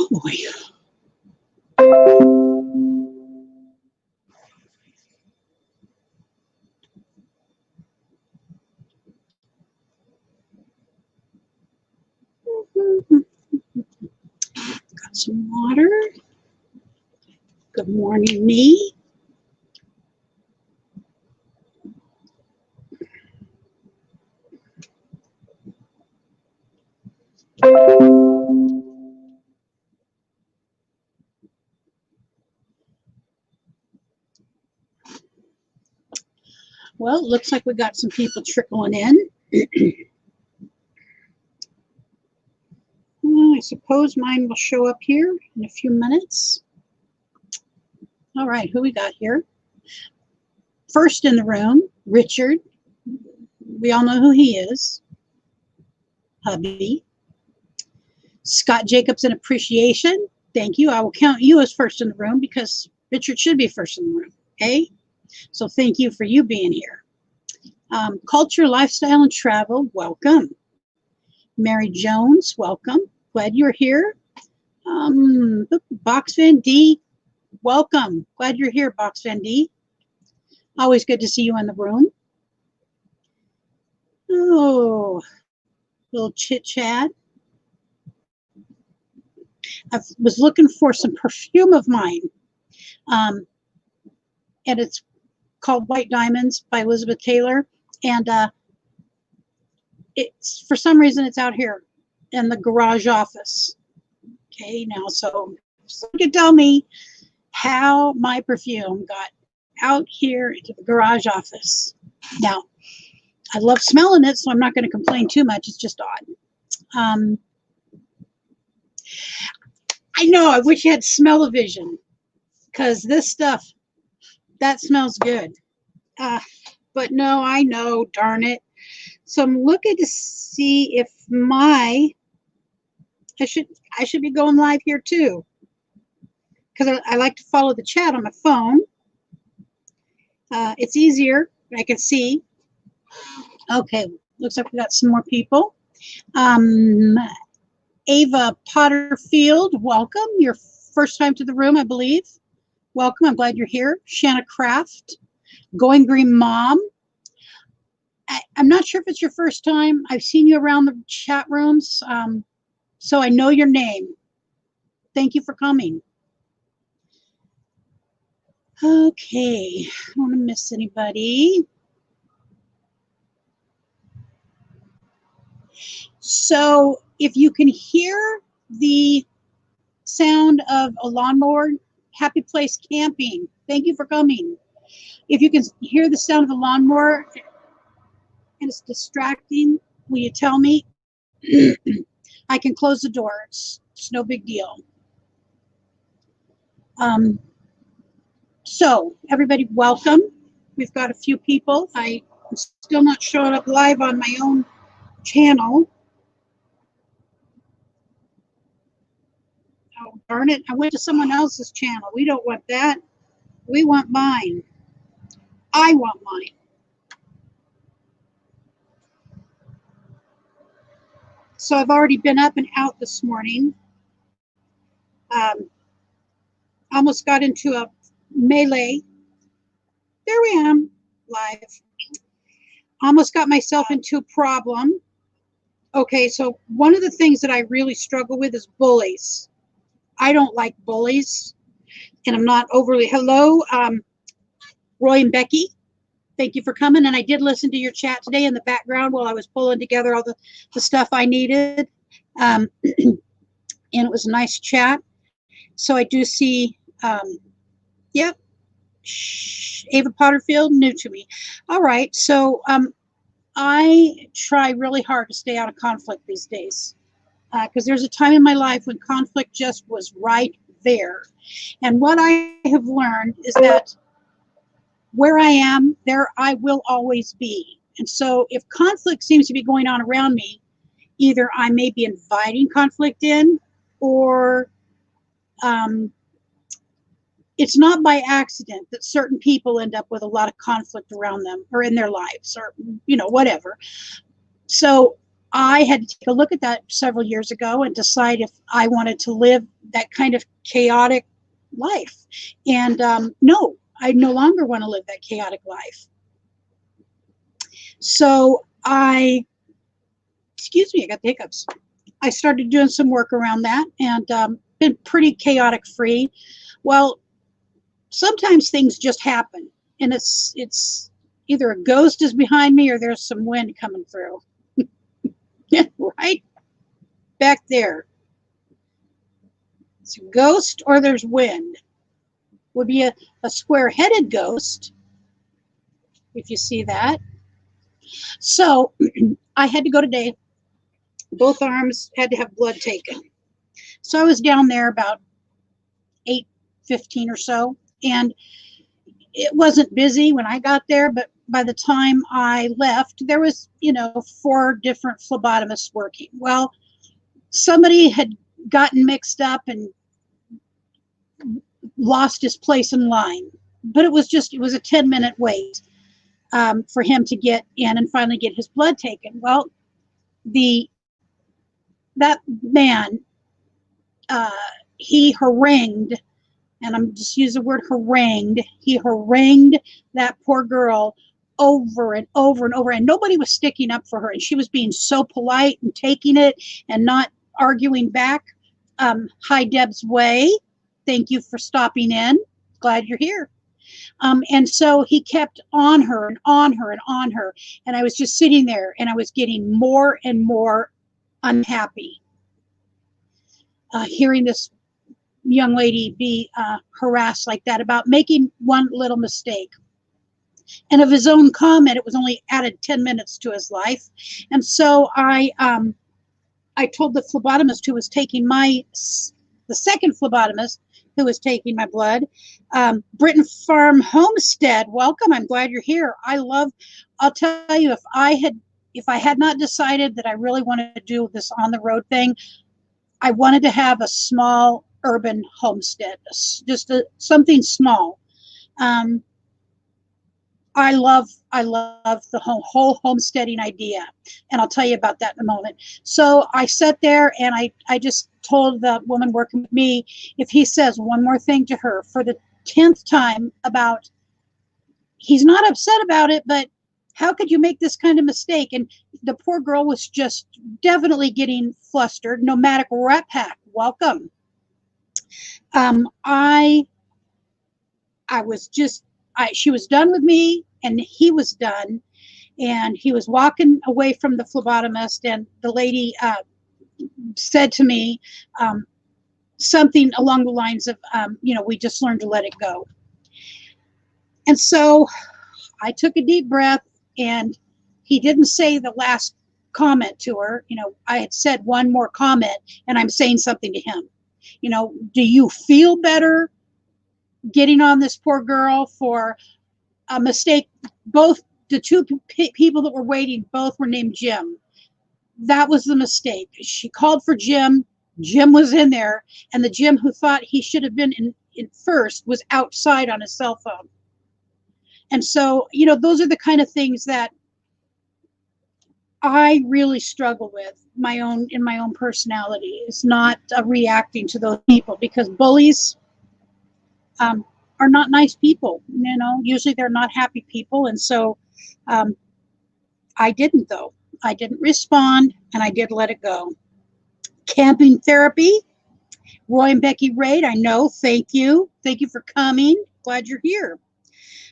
Oh boy. Got some water. Good morning, me. Well, it looks like we got some people trickling in. Well, I suppose mine will show up here in a few minutes. All right, who we got here? First in the room, Richard. We all know who he is. Hubby. Scott Jacobs in appreciation. Thank you. I will count you as first in the room because Richard should be first in the room. Okay? So thank you for you being here. Culture, lifestyle, and travel, welcome. Mary Jones, welcome. Glad you're here. Box Van D, welcome. Glad you're here, Box Van D. Always good to see you in the room. Oh, little chit chat. I was looking for some perfume of mine, and it's called White Diamonds by Elizabeth Taylor, and it's for some reason it's out here in the garage office. Okay, now so you can tell me how my perfume got out here into the garage office. Now, I love smelling it, so I'm not going to complain too much. It's just odd. I know, I wish you had smell-o-vision, because this stuff, that smells good. But no, I know, darn it. So I'm looking to see if I should be going live here too, because I like to follow the chat on my phone. It's easier. I can see. Okay, looks like we got some more people. Ava Potterfield, welcome. Your first time to the room, I believe. Welcome. I'm glad you're here. Shanna Craft, Going Green Mom. I'm not sure if it's your first time. I've seen you around the chat rooms, so I know your name. Thank you for coming. Okay, I don't want to miss anybody. So if you can hear the sound of a lawnmower, Happy Place Camping, thank you for coming. If you can hear the sound of a lawnmower and it's distracting, will you tell me? I can close the door. It's no big deal. So everybody, welcome. We've got a few people. I'm still not showing up live on my own channel. Oh, darn it. I went to someone else's channel. We don't want that. We want mine. I want mine. So I've already been up and out this morning. Almost got into a melee. There we am, live. Almost got myself into a problem. Okay, so one of the things that I really struggle with is bullies. I don't like bullies, and I'm not overly. Hello, Roy and Becky. Thank you for coming. And I did listen to your chat today in the background while I was pulling together all the stuff I needed. And it was a nice chat. So I do see, yep, Ava Potterfield, new to me. All right, so I try really hard to stay out of conflict these days, because there's a time in my life when conflict just was right there. And what I have learned is that where I am, there I will always be. And so if conflict seems to be going on around me, either I may be inviting conflict in, or it's not by accident that certain people end up with a lot of conflict around them or in their lives, or, you know, whatever. So I had to take a look at that several years ago and decide if I wanted to live that kind of chaotic life. And no, I no longer want to live that chaotic life. So excuse me, I got the hiccups. I started doing some work around that and been pretty chaotic free. Well, sometimes things just happen, and it's either a ghost is behind me or there's some wind coming through. Right back there. It's a ghost or there's wind. Would be a square-headed ghost, if you see that. So I had to go today. Both arms had to have blood taken. So I was down there about 8:15 or so, and it wasn't busy when I got there, but by the time I left, there was, 4 different phlebotomists working. Well, somebody had gotten mixed up and lost his place in line, but it was a 10-minute wait for him to get in and finally get his blood taken. Well, that man, he harangued, and I'm just use the word harangued. He harangued that poor girl over and over and over, and nobody was sticking up for her, and she was being so polite and taking it and not arguing back. Hi, Deb's Way. Thank you for stopping in. Glad you're here. And so he kept on her and on her and on her, and I was just sitting there, and I was getting more and more unhappy hearing this young lady be harassed like that about making one little mistake. And of his own comment, it was only added 10 minutes to his life. And so I told the phlebotomist who was taking the second phlebotomist who was taking my blood, Britton Farm Homestead, welcome. I'm glad you're here. I'll tell you, if I had not decided that I really wanted to do this on the road thing, I wanted to have a small urban homestead, just something small. I love the whole homesteading idea, and I'll tell you about that in a moment. So I sat there and I just told the woman working with me, if he says one more thing to her for the 10th time about, he's not upset about it, but how could you make this kind of mistake? And the poor girl was just definitely getting flustered. Nomadic Rat Pack, welcome. She was done with me, and he was done, and he was walking away from the phlebotomist, and the lady said to me something along the lines of, we just learned to let it go. And so I took a deep breath, and he didn't say the last comment to her. I had said one more comment, and I'm saying something to him. Do you feel better getting on this poor girl for a mistake? Both the two people that were waiting, both were named Jim. That was the mistake. She called for Jim. Jim was in there, and the Jim who thought he should have been in first was outside on his cell phone. And so, those are the kind of things that I really struggle with in my own personality, is not reacting to those people, because bullies are not nice people. Usually they're not happy people. And so I didn't, though. I didn't respond, and I did let it go. Camping therapy, Roy and Becky Raid, I know. Thank you. Thank you for coming. Glad you're here.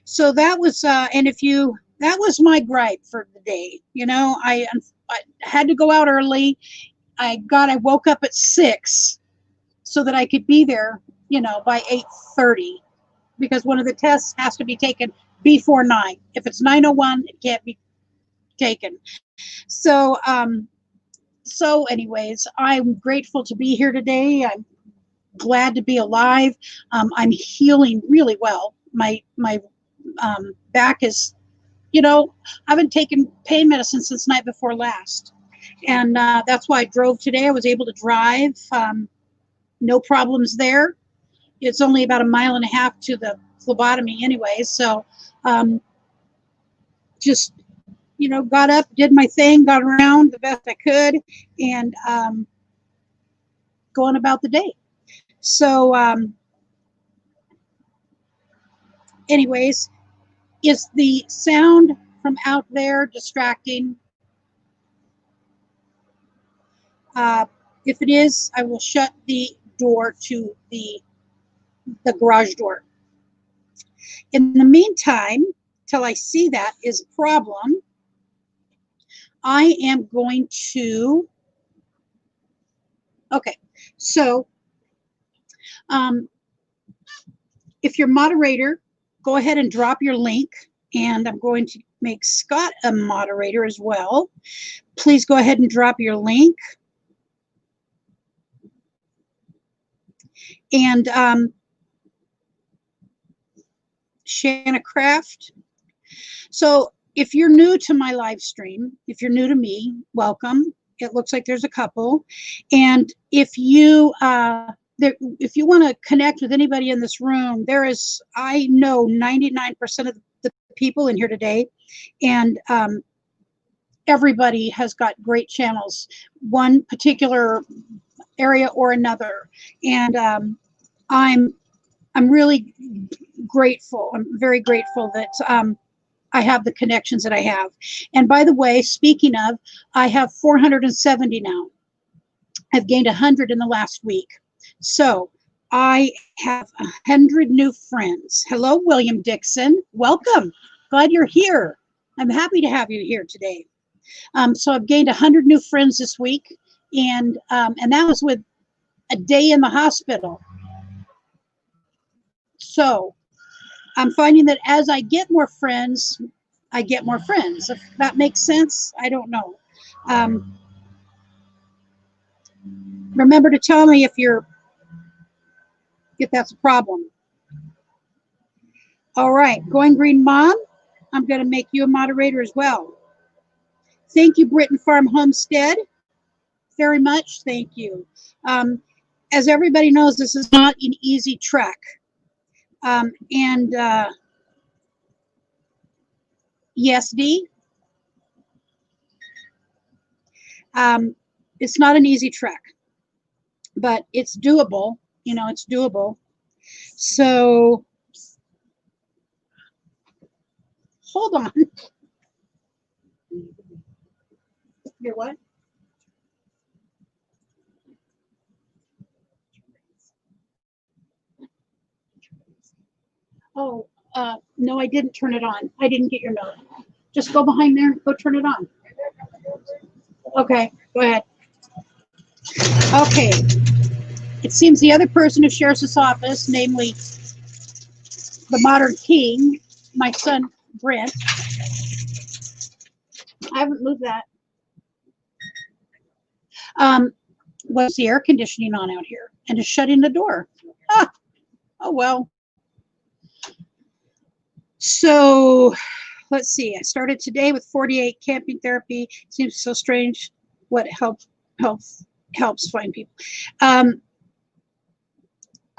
So that was, that was my gripe for the day. I had to go out early. I woke up at 6 so that I could be there, by 8:30, because one of the tests has to be taken before 9. If it's 9:01, it can't be taken. So, anyways, I'm grateful to be here today. I'm glad to be alive. I'm healing really well. My back is, I haven't taken pain medicine since night before last. And that's why I drove today. I was able to drive. No problems there. It's only about 1.5 miles to the phlebotomy anyway. So just you know, got up, did my thing, got around the best I could, and going about the day. So, anyways, is the sound from out there distracting? If it is, I will shut the door to the garage door. In the meantime, till I see that is a problem, I am going to, okay, so if you're moderator, go ahead and drop your link, and I'm going to make Scott a moderator as well. Please go ahead and drop your link. And Shanna Craft. So if you're new to my live stream, if you're new to me, welcome. It looks like there's a couple. And if you if you want to connect with anybody in this room, there is, I know 99% of the people in here today, and everybody has got great channels, one particular area or another. And I'm really grateful. I'm very grateful that I have the connections that I have. And by the way, speaking of, I have 470 now. I've gained 100 in the last week. So I have 100 new friends. Hello, William Dixon. Welcome. Glad you're here. I'm happy to have you here today. So I've gained 100 new friends this week, and that was with a day in the hospital. So I'm finding that as I get more friends, I get more friends. If that makes sense, I don't know. Remember to tell me if that's a problem. All right, Going Green Mom, I'm going to make you a moderator as well. Thank you, Britton Farm Homestead, very much. Thank you. As everybody knows, this is not an easy trek. Yes, Dee? It's not an easy trek, but it's doable. You know, it's doable. So hold on. You're what? Oh, no, I didn't turn it on. I didn't get your note. Just go behind there, go turn it on. Okay, go ahead. Okay. It seems the other person who shares this office, namely the modern king, my son, Brent. I haven't moved that. Was the air conditioning on out here and is shutting the door. Ah, oh, well. So let's see. I started today with 48 camping therapy. Seems so strange what helps find people.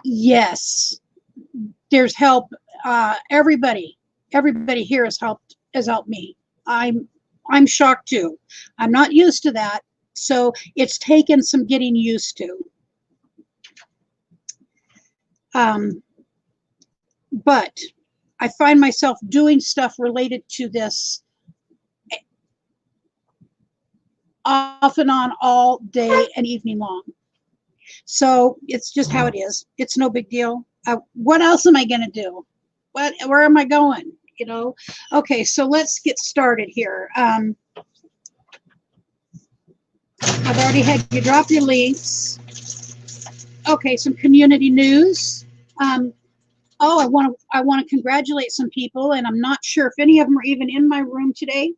Yes, there's help. Everybody here has helped me. I'm shocked too. I'm not used to that, so it's taken some getting used to. But I find myself doing stuff related to this off and on all day and evening long. So it's just how it is. It's no big deal. What else am I going to do? Where am I going? You know? Okay, so let's get started here. I've already had you drop your links. Okay, some community news. Oh, I want to congratulate some people, and I'm not sure if any of them are even in my room today,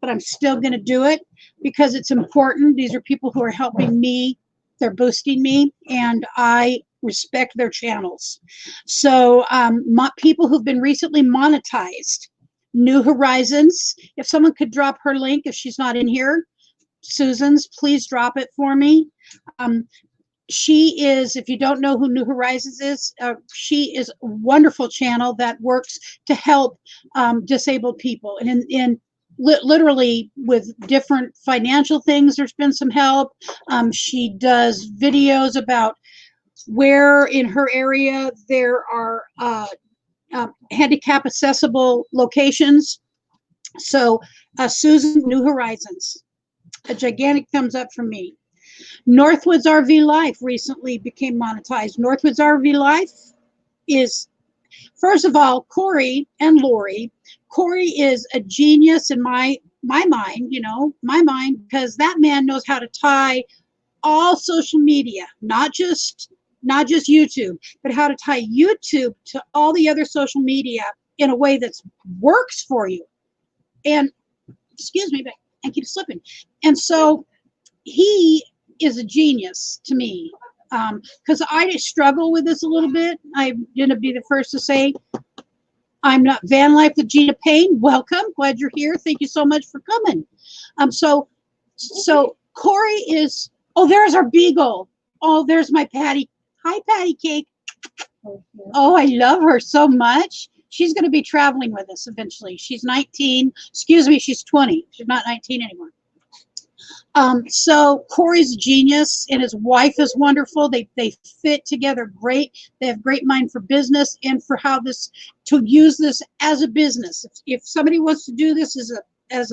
but I'm still going to do it because it's important. These are people who are helping me. They're boosting me, and I respect their channels. So people who've been recently monetized, New Horizons, if someone could drop her link, if she's not in here, Susan's, please drop it for me. She is, if you don't know who New Horizons is, she is a wonderful channel that works to help disabled people. And in literally with different financial things. There's been some help. She does videos about where in her area there are handicap accessible locations. So Susan, New Horizons, a gigantic thumbs up from me. Northwoods RV Life recently became monetized. Northwoods RV Life is, first of all, Corey and Lori. Corey is a genius in my mind, my mind, because that man knows how to tie all social media, not just YouTube, but how to tie YouTube to all the other social media in a way that works for you. And excuse me, but I keep slipping. And so he is a genius to me, because I struggle with this a little bit. I'm going to be the first to say I'm not van life with Gina Payne. Welcome, glad you're here. Thank you so much for coming. So Corey is. Oh, there's our beagle. Oh, there's my Patty. Hi, Patty Cake. Oh, I love her so much. She's going to be traveling with us eventually. She's 19. Excuse me, she's 20. She's not 19 anymore. So Corey's a genius, and his wife is wonderful. They fit together great. They have great mind for business and for how to use this as a business. If somebody wants to do this as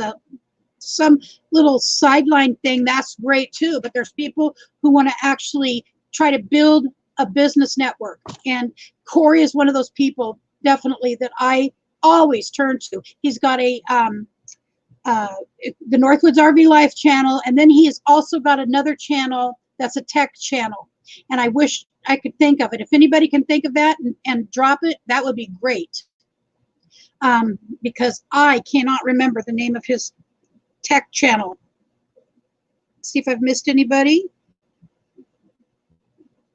some little sideline thing, that's great too. But there's people who want to actually try to build a business network, and Corey is one of those people, definitely, that I always turn to. He's got the Northwoods RV Life channel, and then he has also got another channel that's a tech channel, and I wish I could think of it. If anybody can think of that and drop it, that would be great, because I cannot remember the name of his tech channel. See if I've missed anybody.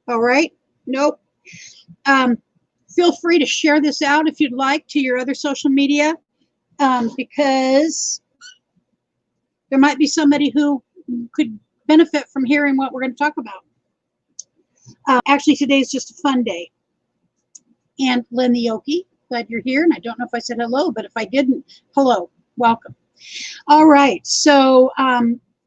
All right, nope. Feel free to share this out if you'd like to your other social media, because there might be somebody who could benefit from hearing what we're going to talk about. Actually, today's just a fun day. And Lynn the Yoki, glad you're here. And I don't know if I said hello, but if I didn't, hello, welcome. All right, so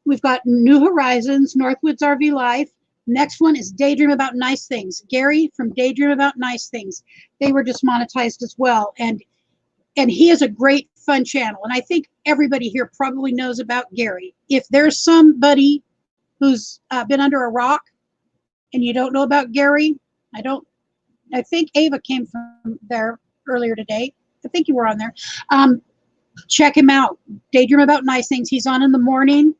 we've got New Horizons, Northwoods RV Life. Next one is Daydream About Nice Things. Gary from Daydream About Nice Things. They were just monetized as well. And he has a great fun channel. And I think everybody here probably knows about Gary. If there's somebody who's been under a rock and you don't know about Gary, I think Ava came from there earlier today. I think you were on there. Check him out. Daydream About Nice Things. He's on in the morning.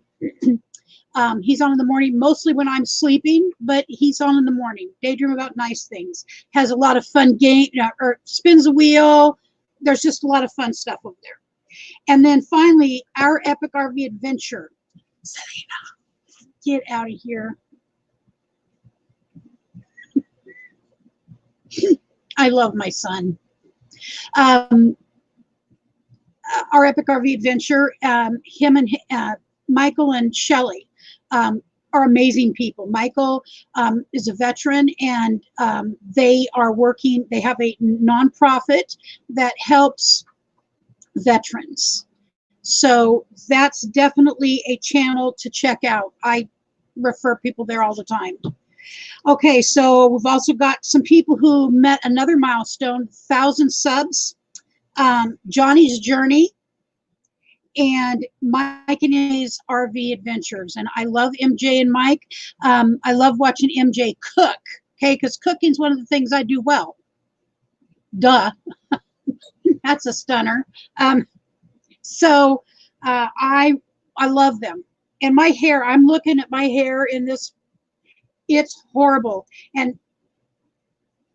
He's on in the morning mostly when I'm sleeping, but he's on in the morning. Daydream About Nice Things. Has a lot of fun game, or spins a wheel. There's just a lot of fun stuff over there. And then finally, Our Epic RV Adventure. Selena, get out of here. I love my son. Our Epic RV Adventure, him and Michael and Shelly are amazing people. Michael is a veteran, and they are working, they have a nonprofit that helps veterans. So that's definitely a channel to check out. I refer people there all the time. Okay, so we've also got some people who met another milestone, 1,000 subs. Johnny's Journey and Mike and his RV Adventures. And I love MJ and Mike. I love watching MJ cook, okay, because cooking is one of the things I do well. Duh. That's a stunner. So I love them. And my hair, I'm looking at my hair in this, it's horrible. And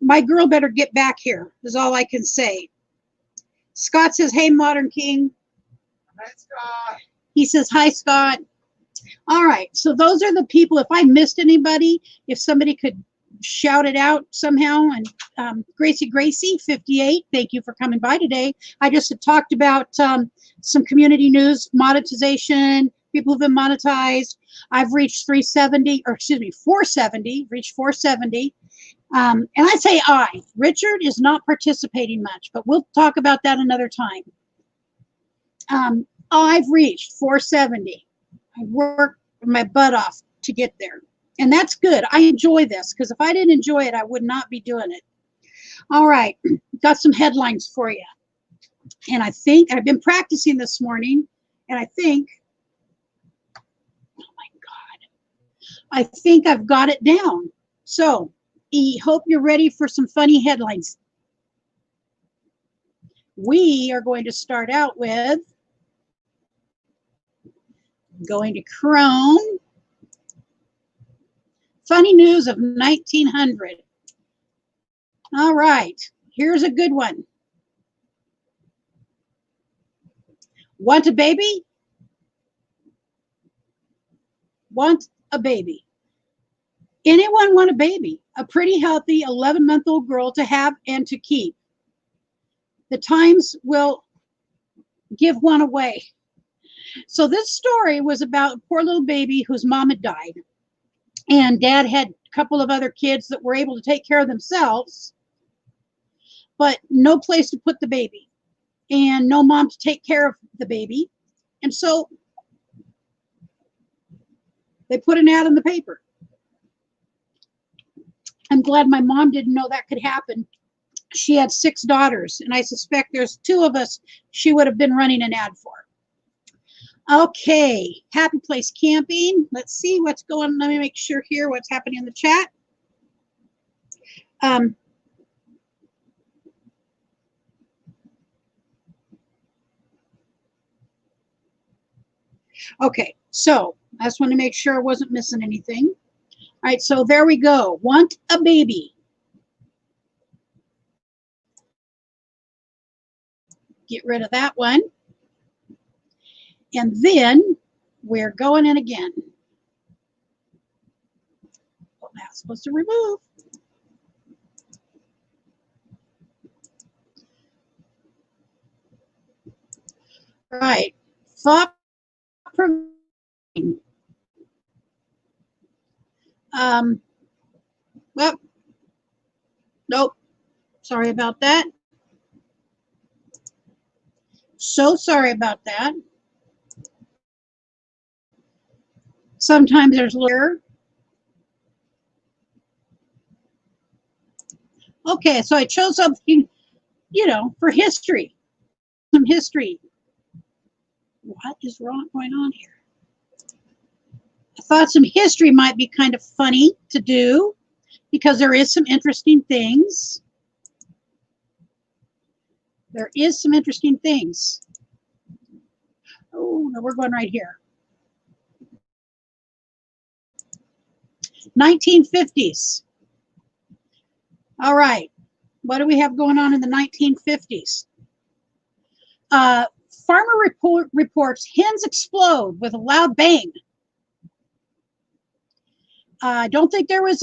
my girl better get back here, is all I can say. Scott says, hey, Modern King. Hi, Scott. He says, hi, Scott. All right, so those are the people. If I missed anybody, if somebody could shout it out somehow. And Gracie 58, thank you for coming by today. I just had talked about some community news, monetization, people who've been monetized. I've reached 470, reached 470. And I say Richard is not participating much, but we'll talk about that another time. I've reached 470. I worked my butt off to get there. And that's good. I enjoy this because if I didn't enjoy it, I would not be doing it. All right, got some headlines for you. And I think I've been practicing this morning, and I think, oh my God, I think I've got it down. So, hope you're ready for some funny headlines. We are going to start out with going to Chrome. Funny news of 1900. All right, here's a good one. Want a baby? Want a baby. Anyone want a baby? A pretty healthy 11-month-old girl to have and to keep. The Times will give one away. So this story was about a poor little baby whose mom had died. And dad had a couple of other kids that were able to take care of themselves, but no place to put the baby and no mom to take care of the baby. And so they put an ad in the paper. I'm glad my mom didn't know that could happen. She had 6 daughters, and I suspect there's 2 of us she would have been running an ad for. Okay, Happy Place Camping. Let's see what's going on. Let me make sure here what's happening in the chat. Okay, so I just want to make sure I wasn't missing anything. All right, so there we go. Want a baby. Get rid of that one. And then we're going in again. Oh, that's supposed to remove. All right. Thought well, nope. Sorry about that. So sorry about that. Sometimes there's a little error. Okay, so I chose something, you know, for history. Some history. What is wrong going on here? I thought some history might be kind of funny to do because there is some interesting things. There is some interesting things. Oh, no, we're going right here. 1950s. All right. What do we have going on in the 1950s? Farmer reports hens explode with a loud bang. I don't think there was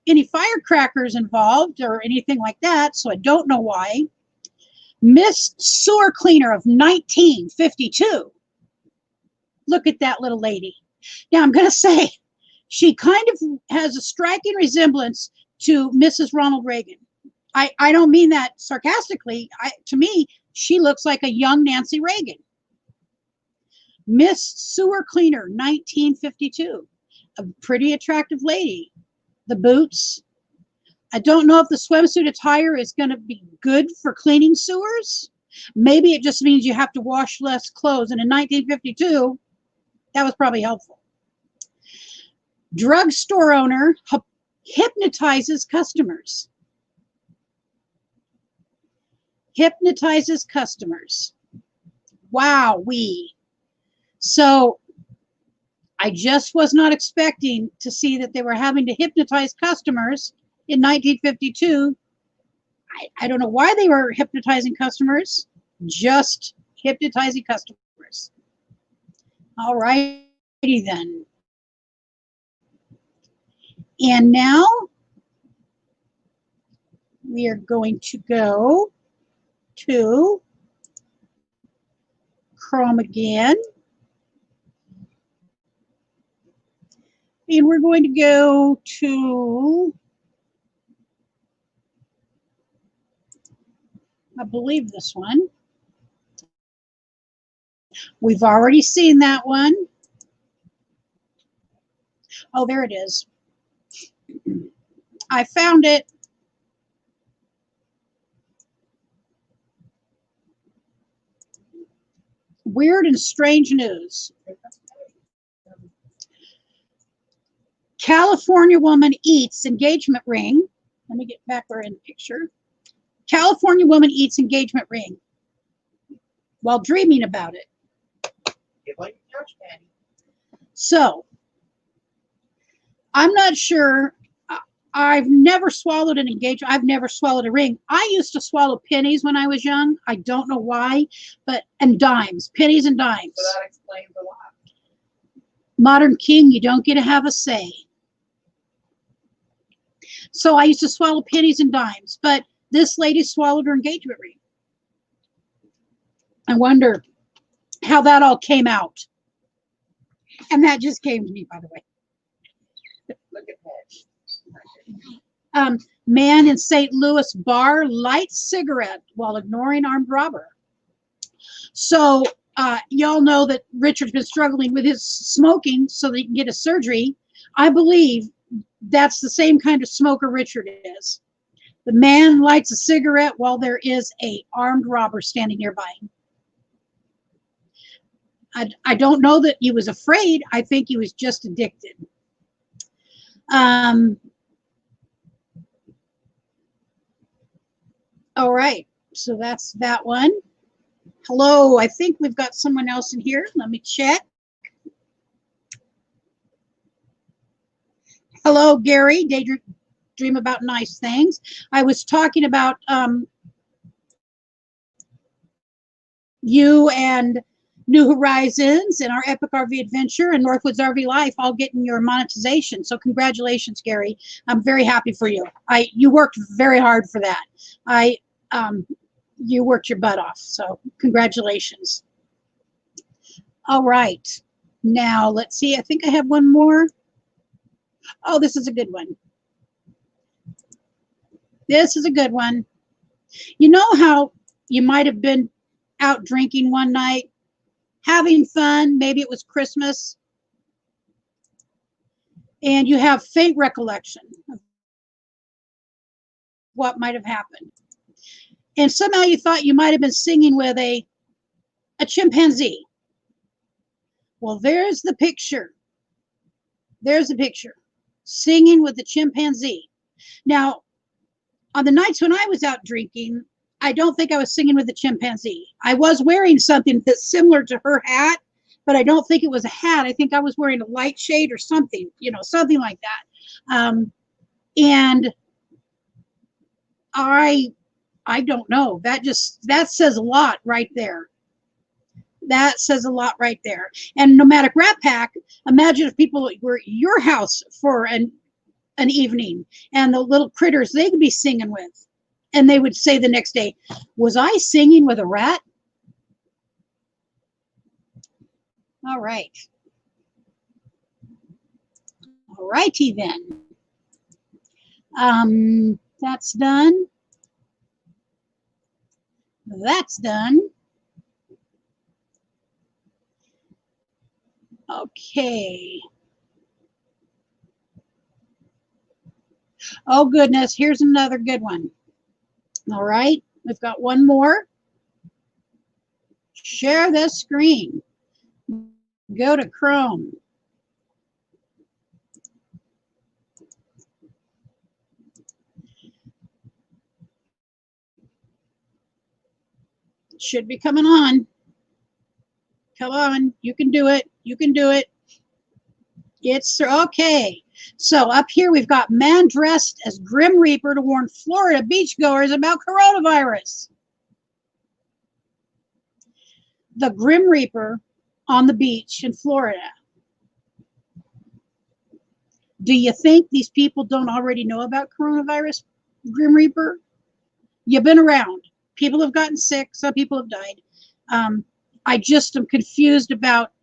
any firecrackers involved or anything like that, so I don't know why. Miss Sewer Cleaner of 1952. Look at that little lady. Now, I'm going to say she kind of has a striking resemblance to Mrs. Ronald Reagan. I don't mean that sarcastically. To me, she looks like a young Nancy Reagan. Miss Sewer Cleaner, 1952. A pretty attractive lady. The boots. I don't know if the swimsuit attire is going to be good for cleaning sewers. Maybe it just means you have to wash less clothes. And in 1952, that was probably helpful. Drugstore owner hypnotizes customers. Hypnotizes customers. Wowee. So I just was not expecting to see that they were having to hypnotize customers in 1952. I don't know why they were hypnotizing customers, just hypnotizing customers. All righty then. And now we are going to go to Chrome again. And we're going to go to, I believe this one. We've already seen that one. Oh, there it is. I found it. Weird and strange news. California woman eats engagement ring. Let me get back there in the picture. California woman eats engagement ring while dreaming about it. So, I'm not sure. I've never swallowed an engagement. I've never swallowed a ring. I used to swallow pennies when I was young. I don't know why, and dimes, pennies and dimes. So that explains a lot. Modern king, you don't get to have a say. So I used to swallow pennies and dimes, but this lady swallowed her engagement ring. I wonder how that all came out. And that just came to me, by the way. Look at that. Man in St. Louis bar lights cigarette while ignoring armed robber. So y'all know that Richard's been struggling with his smoking so that he can get a surgery. I believe that's the same kind of smoker Richard is. The man lights a cigarette while there is a armed robber standing nearby. I don't know that he was afraid. I think he was just addicted. All right, so that's that one. Hello, I think we've got someone else in here. Let me check. Hello, Gary. Daydream about nice things. I was talking about you and New Horizons and our Epic RV Adventure and Northwoods RV Life all getting your monetization. So congratulations, Gary. I'm very happy for you. You worked very hard for that. You worked your butt off. So congratulations. All right. Now let's see. I think I have one more. Oh, this is a good one. This is a good one. You know how you might have been out drinking one night, having fun, maybe it was Christmas, and you have faint recollection of what might have happened. And somehow you thought you might have been singing with a chimpanzee. Well, there's the picture. There's the picture. Singing with the chimpanzee. Now, on the nights when I was out drinking, I don't think I was singing with the chimpanzee. I was wearing something that's similar to her hat, but I don't think it was a hat. I think I was wearing a light shade or something, something like that. And I don't know. That says a lot right there. That says a lot right there. And Nomadic Rat Pack, imagine if people were at your house for an evening and the little critters they could be singing with. And they would say the next day, was I singing with a rat? All right. All righty then. That's done. That's done. Okay. Oh, goodness. Here's another good one. All right. We've got one more. Share this screen. Go to Chrome. It should be coming on. Come on. You can do it. You can do it. It's okay. So up here we've got man dressed as Grim Reaper to warn Florida beachgoers about coronavirus. The Grim Reaper on the beach in Florida. Do you think these people don't already know about coronavirus, Grim Reaper? You've been around. People have gotten sick. Some people have died. I just am confused about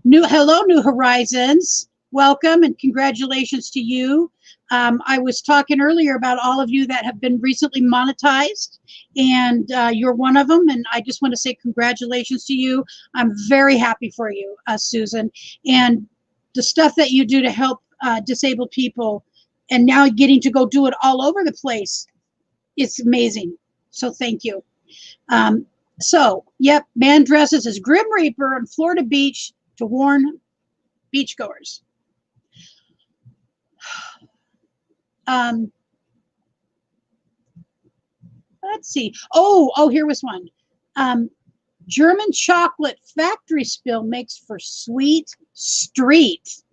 New Horizons. welcome and congratulations to you. I was talking earlier about all of you that have been recently monetized, and you're one of them. And I just want to say congratulations to you. I'm very happy for you, Susan, and the stuff that you do to help disabled people, and now getting to go do it all over the place. It's amazing. So thank you. So, yep, man dresses as Grim Reaper on Florida beach to warn beachgoers. Let's see. Oh, here was one. German chocolate factory spill makes for sweet street.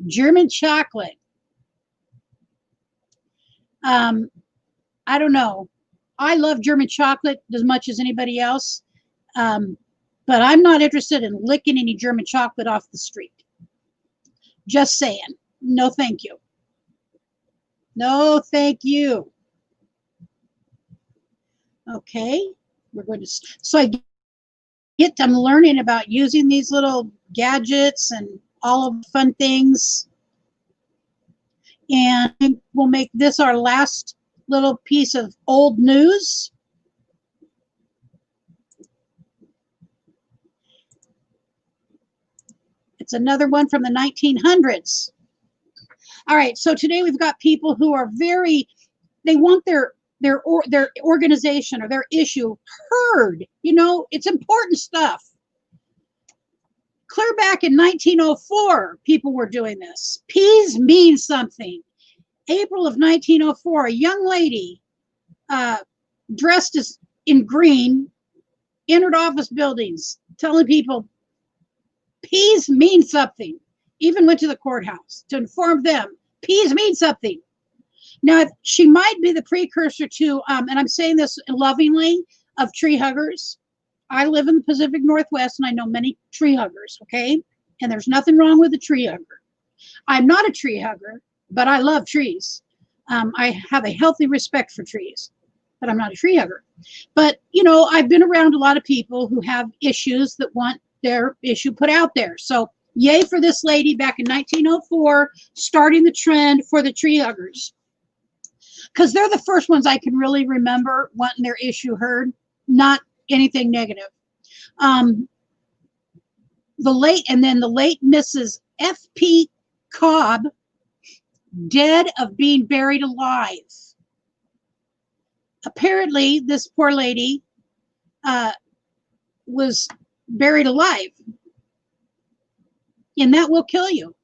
German chocolate. I don't know. I love German chocolate as much as anybody else, but I'm not interested in licking any German chocolate off the street. Just saying. No, thank you. No, thank you. Okay, we're going to, so I I'm learning about using these little gadgets and all of the fun things. And we'll make this our last little piece of old news. It's another one from the 1900s. All right, so today we've got people who are they want their organization or their issue heard. You know, it's important stuff. Clear back in 1904, people were doing this. Peas mean something. April of 1904, a young lady dressed as in green entered office buildings telling people peas mean something. Even went to the courthouse to inform them peas mean something. Now, she might be the precursor to, and I'm saying this lovingly, of tree huggers. I live in the Pacific Northwest and I know many tree huggers, okay? And there's nothing wrong with a tree hugger. I'm not a tree hugger, but I love trees. I have a healthy respect for trees, but I'm not a tree hugger. But, you know, I've been around a lot of people who have issues that want their issue put out there. So yay for this lady back in 1904, starting the trend for the tree huggers. Because they're the first ones I can really remember wanting their issue heard, not anything negative. The late Mrs. F.P. Cobb, dead of being buried alive. Apparently, this poor lady was buried alive. And that will kill you.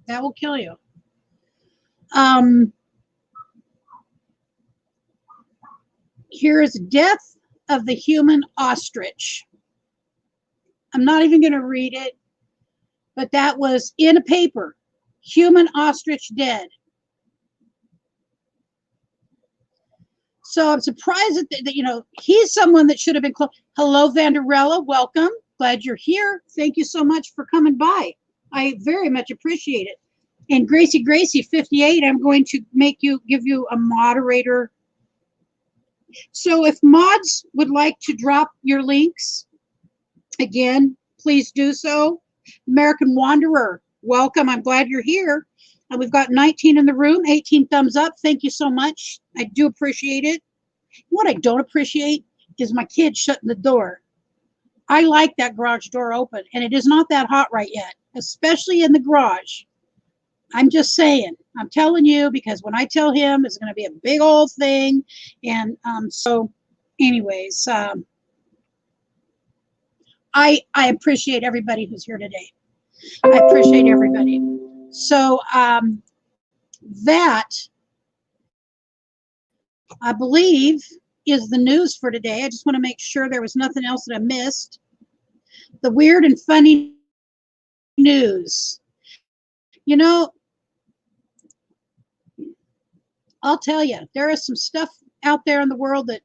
That will kill you. Here is Death of the Human Ostrich. I'm not even going to read it, but that was in a paper. Human ostrich dead. So I'm surprised that you know, he's someone that should have been close. Hello, Vanderella. Welcome. Glad you're here. Thank you so much for coming by. I very much appreciate it. And Gracie 58, I'm going to give you a moderator. So if mods would like to drop your links, again, please do so. American Wanderer, welcome. I'm glad you're here. And we've got 19 in the room, 18 thumbs up. Thank you so much. I do appreciate it. What I don't appreciate is my kids shutting the door. I like that garage door open, and it is not that hot right yet, especially in the garage. I'm just saying. I'm telling you, because when I tell him, it's going to be a big old thing. And so anyways, I appreciate everybody who's here today. I appreciate everybody. So that, I believe, is the news for today. I just want to make sure there was nothing else that I missed. The weird and funny news. You know, I'll tell you, there is some stuff out there in the world that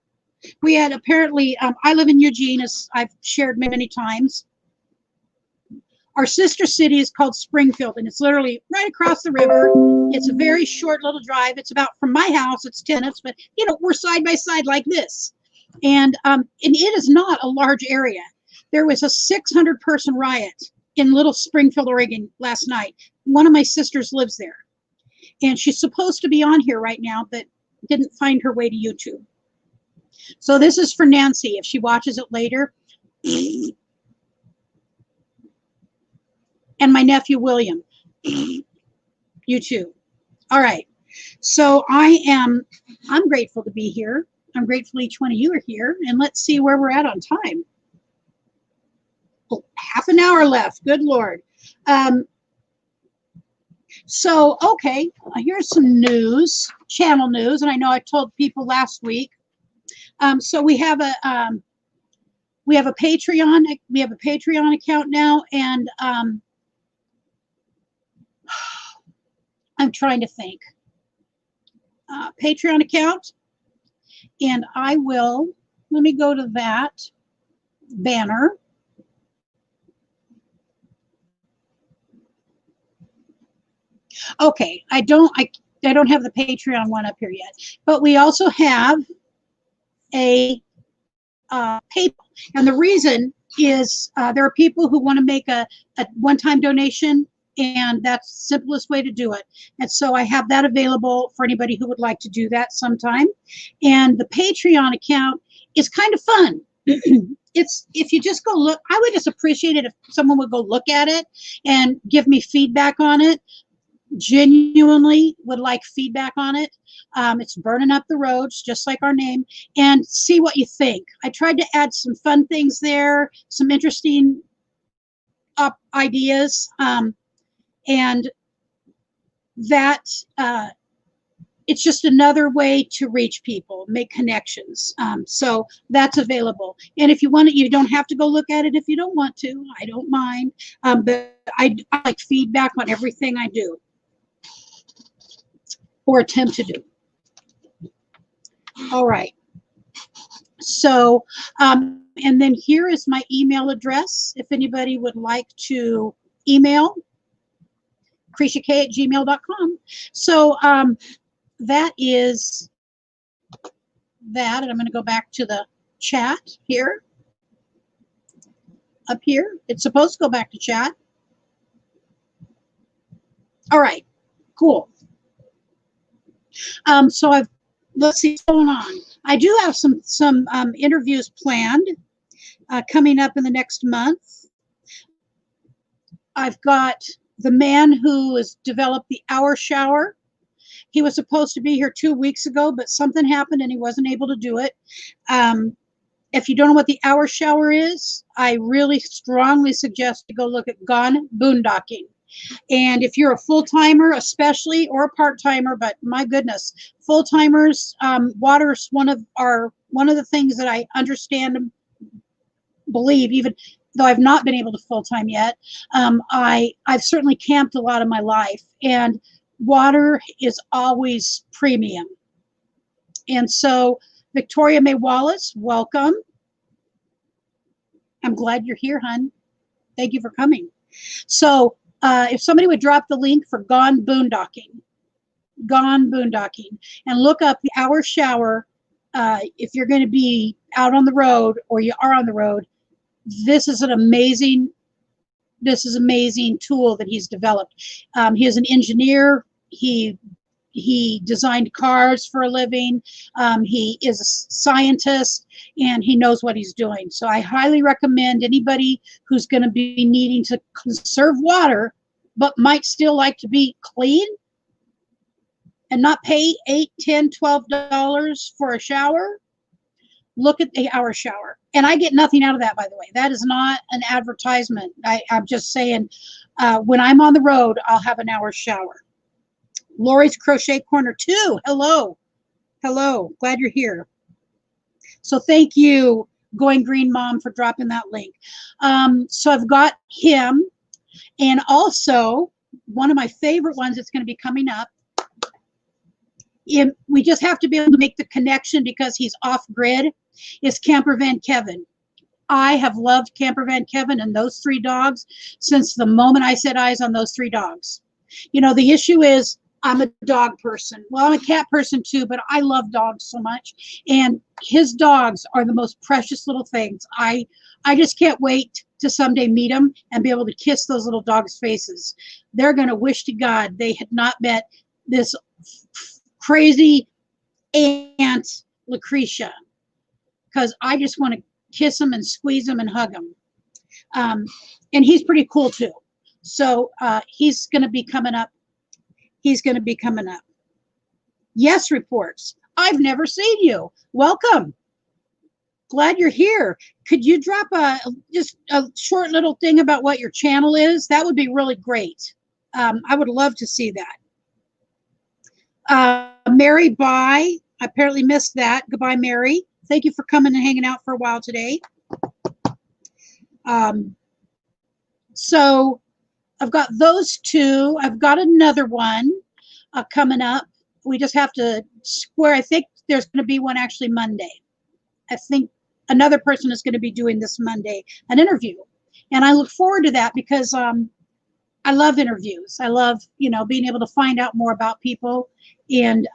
we had apparently, I live in Eugene, as I've shared many times. Our sister city is called Springfield, and it's literally right across the river. It's a very short little drive. It's about, from my house, it's 10 minutes, but you know, we're side by side like this. And it is not a large area. There was a 600-person riot in Little Springfield, Oregon last night. One of my sisters lives there, and she's supposed to be on here right now, but didn't find her way to YouTube. So this is for Nancy if she watches it later. And my nephew, William. You too. All right. So I'm grateful to be here. I'm grateful each one of you are here. And let's see where we're at on time. Oh, half an hour left. Good Lord. So, okay, here's some news, channel news. And I know I told people last week. So we have a Patreon. We have a Patreon account now. And I'm trying to think. Patreon account. And I will, let me go to that banner. Okay, I don't have the Patreon one up here yet, but we also have a PayPal. And the reason is there are people who want to make a one-time donation, and that's the simplest way to do it. And so I have that available for anybody who would like to do that sometime. And the Patreon account is kind of fun. It's, if you just go look, I would just appreciate it if someone would go look at it and give me feedback on it. Genuinely would like feedback on it. It's burning up the roads, just like our name, and see what you think. I tried to add some fun things there, some interesting ideas, and that it's just another way to reach people, make connections. So that's available. And if you want it, you don't have to go look at it if you don't want to. I don't mind. But I like feedback on everything I do or attempt to do. All right. So, and then here is my email address. If anybody would like to email, LucretiaK@gmail.com. So that is that. And I'm going to go back to the chat here. Up here. It's supposed to go back to chat. All right. Cool. So let's see what's going on. I do have some interviews planned coming up in the next month. I've got the man who has developed the hour shower. He was supposed to be here 2 weeks ago, but something happened and he wasn't able to do it. If you don't know what the hour shower is, I really strongly suggest to go look at Gone Boondocking. And if you're a full-timer, especially, or a part-timer, but my goodness, full-timers, water is one of the things that I understand and believe, even though I've not been able to full-time yet. I've certainly camped a lot of my life, and water is always premium. And so, Victoria May Wallace, welcome. I'm glad you're here, hon. Thank you for coming. So, if somebody would drop the link for Gone Boondocking, and look up the hour shower, if you're going to be out on the road or you are on the road, this is an amazing tool that he's developed. He is an engineer. He designed cars for a living. He is a scientist, and he knows what he's doing. So I highly recommend anybody who's going to be needing to conserve water, but might still like to be clean and not pay $8, $10, $12 for a shower, look at the hour shower. And I get nothing out of that, by the way. That is not an advertisement. I'm just saying, when I'm on the road, I'll have an hour shower. Lori's Crochet Corner 2. Hello. Hello. Glad you're here. So thank you, Going Green Mom, for dropping that link. So I've got him. And also, one of my favorite ones that's going to be coming up, we just have to be able to make the connection because he's off grid, is Camper Van Kevin. I have loved Camper Van Kevin and those 3 dogs since the moment I set eyes on those 3 dogs. You know, the issue is I'm a dog person. Well, I'm a cat person too, but I love dogs so much. And his dogs are the most precious little things. I just can't wait to someday meet them and be able to kiss those little dogs' faces. They're going to wish to God they had not met this crazy aunt Lucretia, because I just want to kiss him and squeeze him and hug him. And he's pretty cool too. So he's going to be coming up. He's going to be coming up. Yes, reports. I've never seen you. Welcome. Glad you're here. Could you drop just a short little thing about what your channel is? That would be really great. I would love to see that. Mary, bye. I apparently missed that. Goodbye, Mary. Thank you for coming and hanging out for a while today. So I've got those two. I've got another one coming up. We just have to square. I think there's going to be one actually Monday. I think another person is going to be doing this Monday, an interview. And I look forward to that because I love interviews. I love, being able to find out more about people. And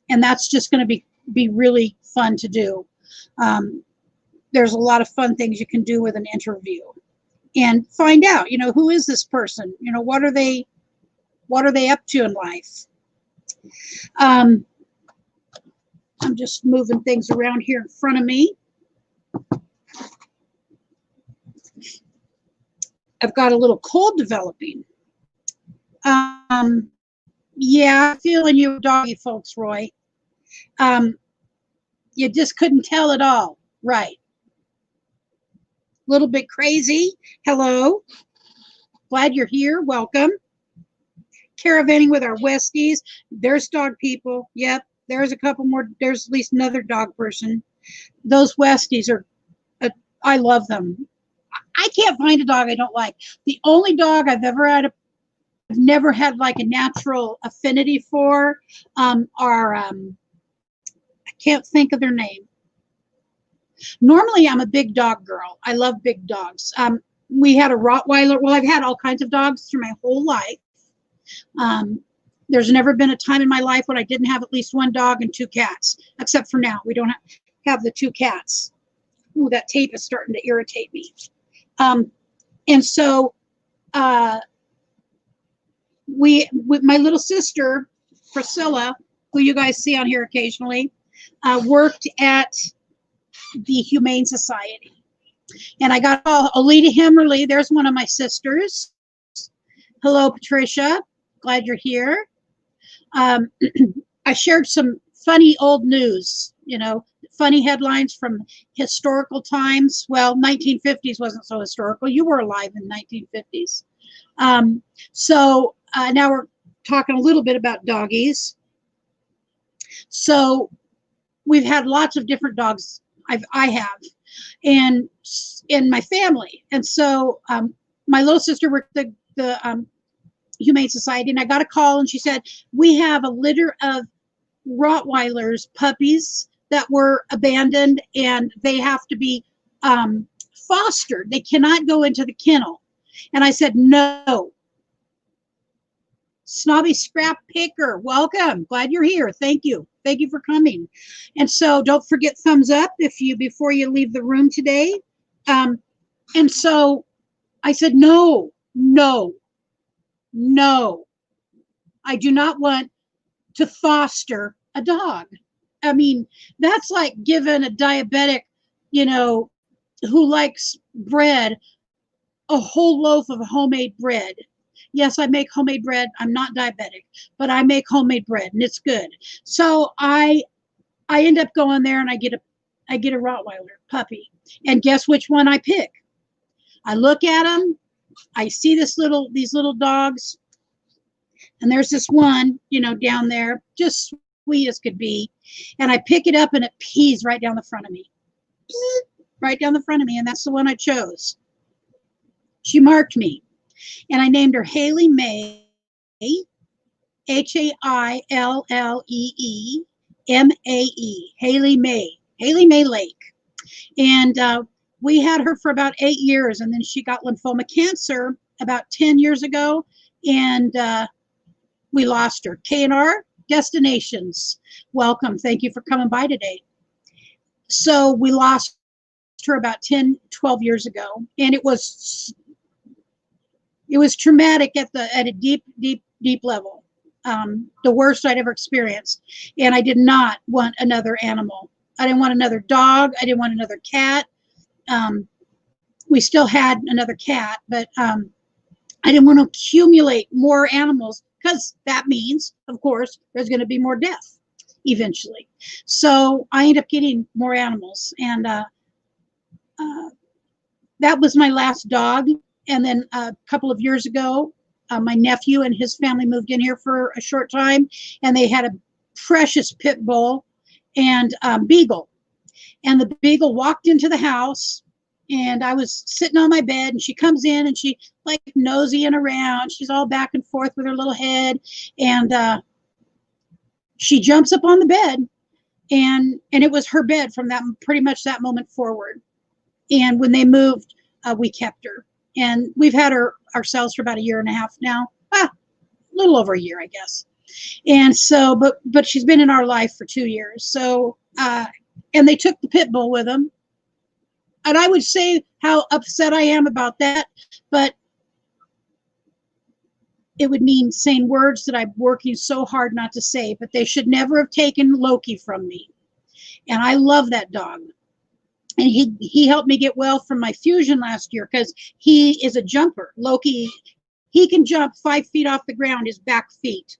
that's just going to be really fun to do. There's a lot of fun things you can do with an interview and find out, who is this person? What are they up to in life? I'm just moving things around here in front of me. I've got a little cold developing. Yeah, feeling you doggy folks, Roy. You just couldn't tell at all. Right. Little bit crazy. Hello. Glad you're here. Welcome. Caravanning with our Westies. There's dog people. Yep. There's a couple more. There's at least another dog person. Those Westies are, I love them. I can't find a dog I don't like. The only dog I've never had like a natural affinity for are, I can't think of their name. Normally, I'm a big dog girl. I love big dogs. We had a Rottweiler. Well, I've had all kinds of dogs through my whole life. There's never been a time in my life when I didn't have at least one dog and two cats, except for now. We don't have the two cats. Ooh, that tape is starting to irritate me. And so with my little sister, Priscilla, who you guys see on here occasionally, worked at the Humane Society. And I got Alita Himmerly. There's one of my sisters. Hello, Patricia. Glad you're here. I shared some funny old news, funny headlines from historical times. Well, 1950s wasn't so historical. You were alive in 1950s. So now we're talking a little bit about doggies. So we've had lots of different dogs. I have, and in my family. And so my little sister worked at the Humane Society, and I got a call, and she said, we have a litter of Rottweilers, puppies that were abandoned, and they have to be fostered. They cannot go into the kennel. And I said, no. Snobby Scrap Picker, welcome. Glad you're here. Thank you. Thank you for coming. And so don't forget thumbs up before you leave the room today. And so I said, no. I do not want to foster a dog. I mean, that's like giving a diabetic, who likes bread, a whole loaf of homemade bread. Yes, I make homemade bread. I'm not diabetic, but I make homemade bread and it's good. So I end up going there and I get a Rottweiler puppy. And guess which one I pick? I look at them. I see these little dogs. And there's this one, down there, just sweet as could be. And I pick it up and it pees right down the front of me. Right down the front of me. And that's the one I chose. She marked me. And I named her Haley May, Haillee, Mae, Haley May Lake. And we had her for about 8 years, and then she got lymphoma cancer about 10 years ago, and we lost her. K&R Destinations, welcome. Thank you for coming by today. So we lost her about 10, 12 years ago, and it was traumatic at a deep level. The worst I'd ever experienced. And I did not want another animal. I didn't want another dog. I didn't want another cat. We still had another cat, but I didn't want to accumulate more animals, because that means, of course, there's going to be more death eventually. So I ended up getting more animals, and that was my last dog. And then a couple of years ago, my nephew and his family moved in here for a short time, and they had a precious pit bull and beagle. And the beagle walked into the house, and I was sitting on my bed, and she comes in, and she like nosying around. She's all back and forth with her little head, and she jumps up on the bed, and it was her bed from that pretty much that moment forward. And when they moved, we kept her, and we've had her ourselves for about 1.5 years now. A little over a year, I guess. And so, but she's been in our life for 2 years. So, and they took the pit bull with them. And I would say how upset I am about that, but it would mean saying words that I'm working so hard not to say, but they should never have taken Loki from me. And I love that dog. And he helped me get well from my fusion last year, because he is a jumper. Loki, he can jump 5 feet off the ground, his back feet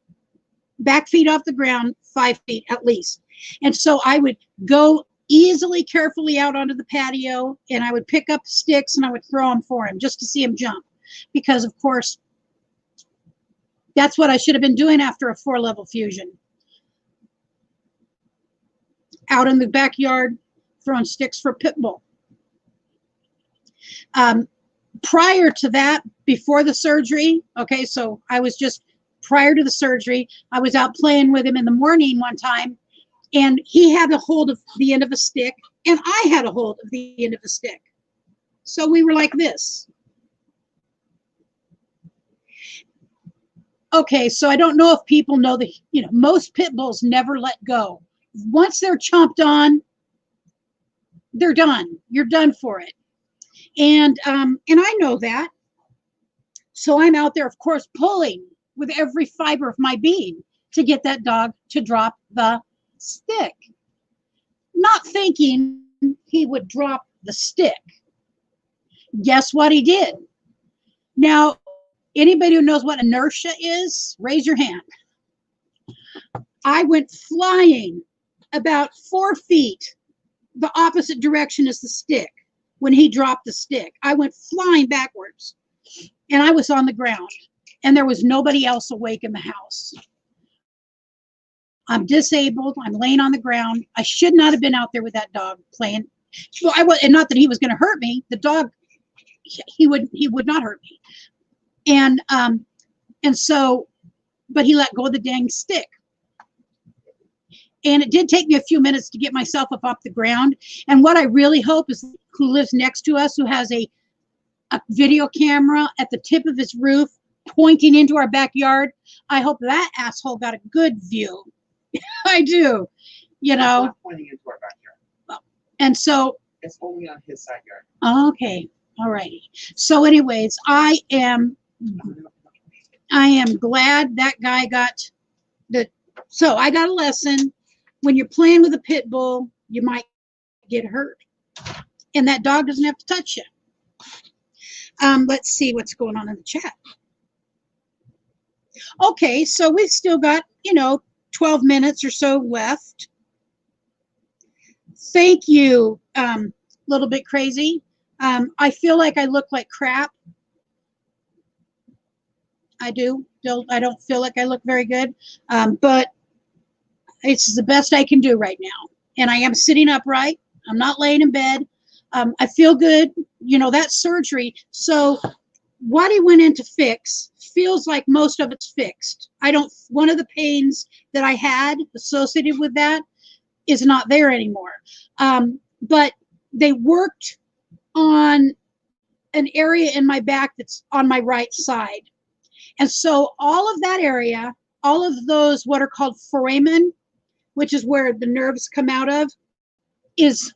off the ground, 5 feet at least. And so I would go easily, carefully out onto the patio, and I would pick up sticks and I would throw them for him just to see him jump, because of course that's what I should have been doing after a 4-level fusion. Out in the backyard, throwing sticks for pit bull. Prior to that, before the surgery, okay, so I was just prior to the surgery, I was out playing with him in the morning one time, and he had a hold of the end of a stick, and I had a hold of the end of a stick. So we were like this. Okay, so I don't know if people know that, most pit bulls never let go. Once they're chomped on, they're done. You're done for it. And I know that. So I'm out there, of course, pulling with every fiber of my being to get that dog to drop the stick. Not thinking he would drop the stick. Guess what he did? Now, anybody who knows what inertia is, raise your hand. I went flying about 4 feet the opposite direction as the stick. When he dropped the stick, I went flying backwards, and I was on the ground, and there was nobody else awake in the house. I'm disabled. I'm laying on the ground. I should not have been out there with that dog playing. Well, and not that he was going to hurt me. The dog, he would not hurt me. And so, but he let go of the dang stick. And it did take me a few minutes to get myself up off the ground. And what I really hope is who lives next to us, who has a video camera at the tip of his roof pointing into our backyard, I hope that asshole got a good view. I do, It's not pointing into our backyard. And so it's only on his side yard. Okay, all righty. So anyways, I am glad that guy got the. So I got a lesson. When you're playing with a pit bull, you might get hurt, and that dog doesn't have to touch you. Let's see what's going on in the chat. Okay, so we've still got 12 minutes or so left. Thank you, Little Bit Crazy. I feel like I look like crap. I do. I don't feel like I look very good, but it's the best I can do right now. And I am sitting upright. I'm not laying in bed. I feel good. That surgery. So what he went in to fix feels like most of it's fixed. One of the pains that I had associated with that is not there anymore. But they worked on an area in my back that's on my right side. And so all of that area all of those what are called foramen, which is where the nerves come out of,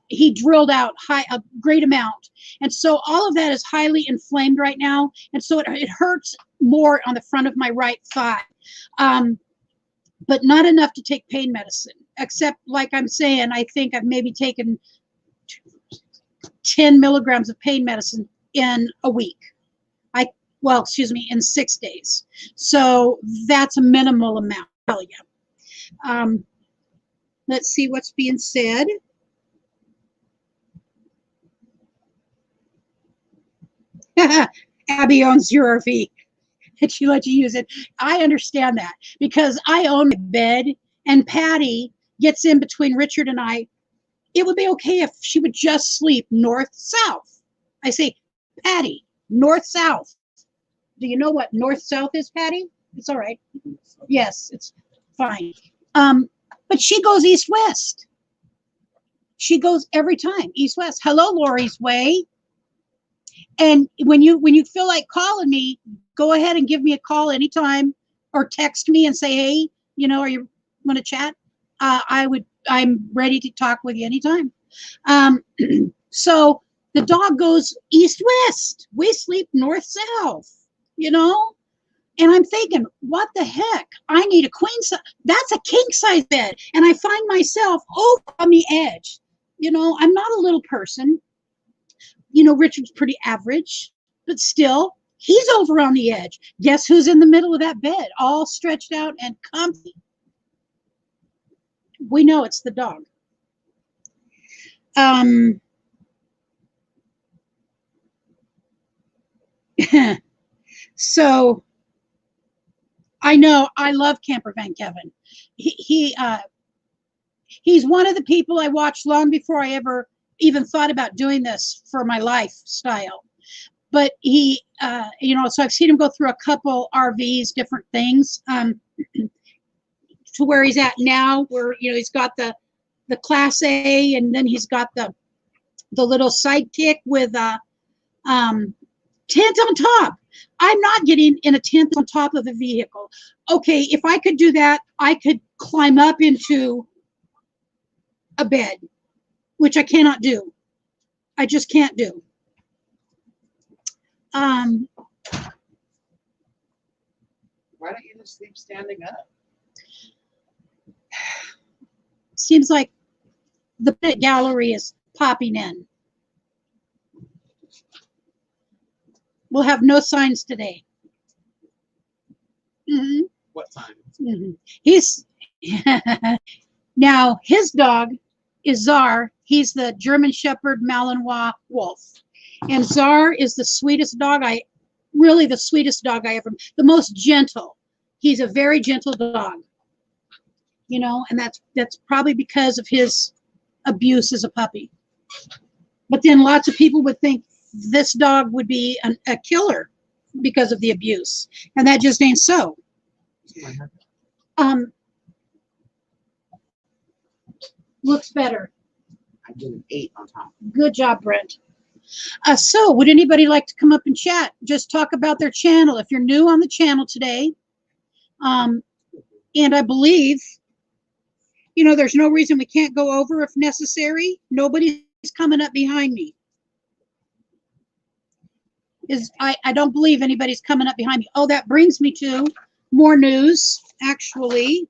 he drilled out a great amount. And so all of that is highly inflamed right now. And so it hurts more on the front of my right thigh. But not enough to take pain medicine, except like I'm saying, I think I've maybe taken 10 milligrams of pain medicine in a week. In 6 days. So that's a minimal amount, I'll tell you. Let's see what's being said. Abby owns your RV and she let you use it. I understand that because I own my bed and Patty gets in between Richard and I. It would be okay if she would just sleep north-south. I say, Patty, north-south. Do you know what north-south is, Patty? It's all right. Yes, it's fine. But she goes east-west. She goes every time, east-west. Hello, Lori's Way. And when you feel like calling me, go ahead and give me a call anytime or text me and say, hey, are you want to chat? I'm ready to talk with you anytime. So the dog goes east-west. We sleep north-south, And I'm thinking, what the heck? I need a queen size. That's a king size bed. And I find myself over on the edge. I'm not a little person. Richard's pretty average, but still, he's over on the edge. Guess who's in the middle of that bed, all stretched out and comfy? We know it's the dog. So I know I love Camper Van Kevin. He's one of the people I watched long before I ever even thought about doing this for my lifestyle. But so I've seen him go through a couple RVs, different things, to where he's at now, where he's got the Class A, and then he's got the little sidekick with a tent on top. I'm not getting in a tent on top of the vehicle. Okay, if I could do that, I could climb up into a bed, which I cannot do. I just can't do. Why don't you just sleep standing up? Seems like the peanut gallery is popping in. We'll have no signs today. Mm-hmm. What time? Mm-hmm. He's now his dog is Czar. He's the German Shepherd Malinois Wolf, and Czar is the sweetest dog the sweetest dog I ever, the most gentle. He's a very gentle dog, and that's probably because of his abuse as a puppy. But then lots of people would think this dog would be a killer because of the abuse, and that just ain't so. Looks better. I did an 8 on top. Good job, Brent. So would anybody like to come up and chat? Just talk about their channel. If you're new on the channel today, and I believe, there's no reason we can't go over if necessary. Nobody's coming up behind me. I don't believe anybody's coming up behind me. Oh, that brings me to more news, actually.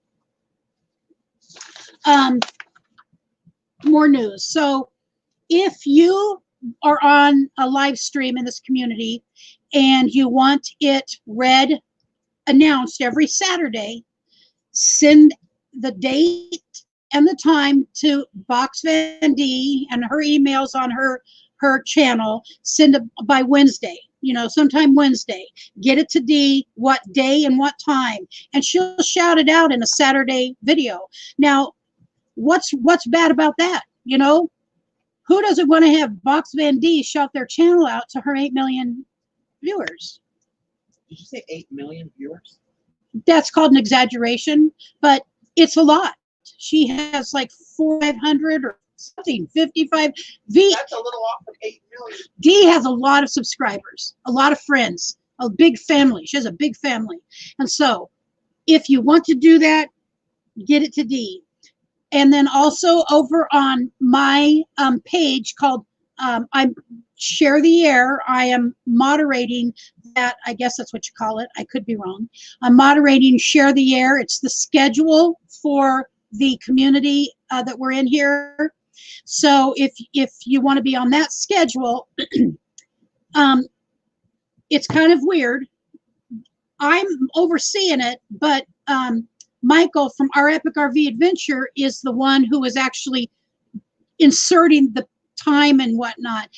More news. So if you are on a live stream in this community and you want it read, announced every Saturday, send the date and the time to Box Van D and her emails on her channel. Send it by Wednesday, sometime Wednesday. Get it to Dee, what day and what time, and she'll shout it out in a Saturday video. Now, what's bad about that? Who doesn't want to have Box Van D shout their channel out to her 8 million viewers? Did you say 8 million viewers? That's called an exaggeration, but it's a lot. She has like 500 or something, 55. That's a little off of 8 million. Dee has a lot of subscribers, a lot of friends, a big family. She has a big family. And so if you want to do that, get it to Dee. And then also over on my page called I'm Share the Air, I am moderating that. I guess that's what you call it. I could be wrong. I'm moderating Share the Air. It's the schedule for the community that we're in here. So if you want to be on that schedule, it's kind of weird. I'm overseeing it, but Michael from Our Epic RV Adventure is the one who is actually inserting the time and whatnot.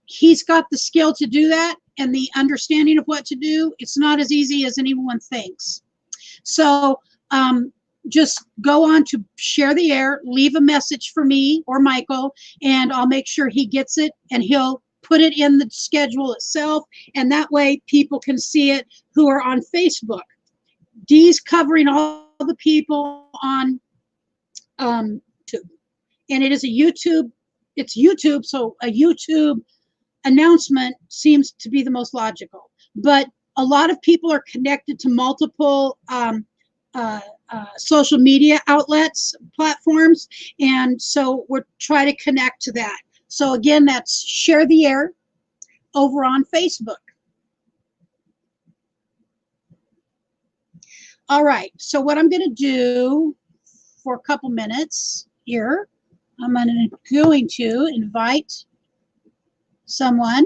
He's got the skill to do that and the understanding of what to do. It's not as easy as anyone thinks. So just go on to Share the Air, leave a message for me or Michael, and I'll make sure he gets it, and he'll put it in the schedule itself, and that way people can see it who are on Facebook. Dee's covering all the people on YouTube, and it is a YouTube. It's YouTube, so a YouTube announcement seems to be the most logical. But a lot of people are connected to multiple social media outlets, platforms, and so we're trying to connect to that. So again, that's Share the Air over on Facebook. All right, so what I'm going to do for a couple minutes here, I'm going to invite someone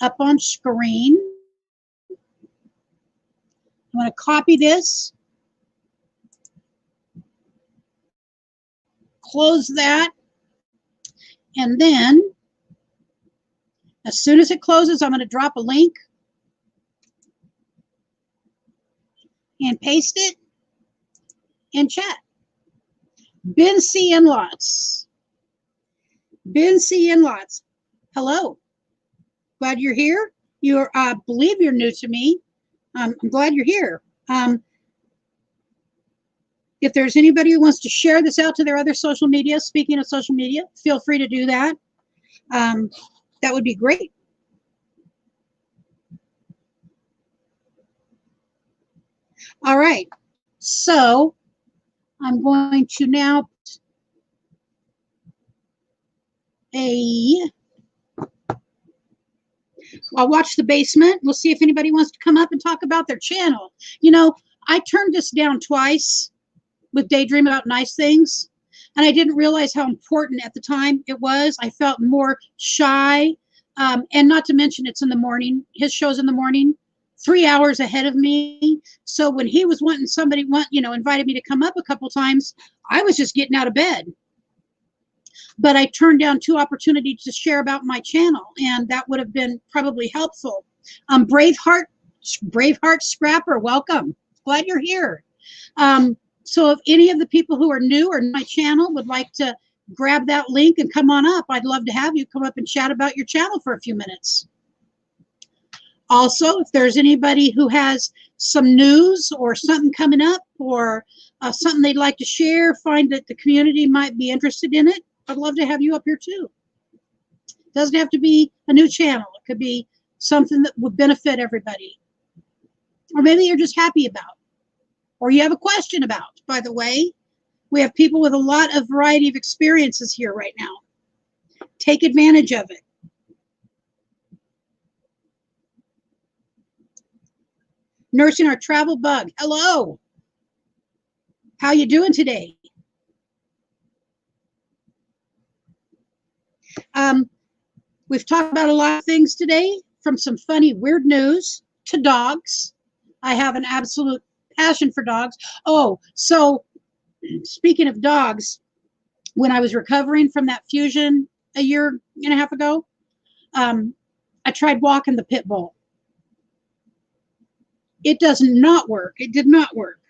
up on screen. I'm going to copy this, close that, and then as soon as it closes, I'm going to drop a link and paste it in chat. Been seeing lots. Been seeing lots. Hello. Glad you're here. I believe you're new to me. I'm glad you're here. If there's anybody who wants to share this out to their other social media, speaking of social media, feel free to do that. That would be great. All right. So I'm going to now I'll watch the basement. We'll see if anybody wants to come up and talk about their channel. You know, I turned this down twice with Daydream About Nice Things, and I didn't realize how important at the time it was. I felt more shy, and not to mention it's in the morning. His show's in the morning, 3 hours ahead of me. So when he was wanting somebody, invited me to come up a couple times, I was just getting out of bed. But I turned down 2 opportunities to share about my channel, and that would have been probably helpful. Braveheart Scrapper, welcome. Glad you're here. So if any of the people who are new or my channel would like to grab that link and come on up, I'd love to have you come up and chat about your channel for a few minutes. Also, if there's anybody who has some news or something coming up or something they'd like to share, find that the community might be interested in it, I'd love to have you up here too. It doesn't have to be a new channel. It could be something that would benefit everybody. Or maybe you're just happy about, or you have a question about. By the way, we have people with a lot of variety of experiences here right now. Take advantage of it. Nursing our travel bug. Hello. How you doing today? We've talked about a lot of things today, from some funny, weird news to dogs. I have an absolute passion for dogs. Oh, so speaking of dogs, when I was recovering from that fusion a year and a half ago, I tried walking the pit bull. It does not work. It did not work.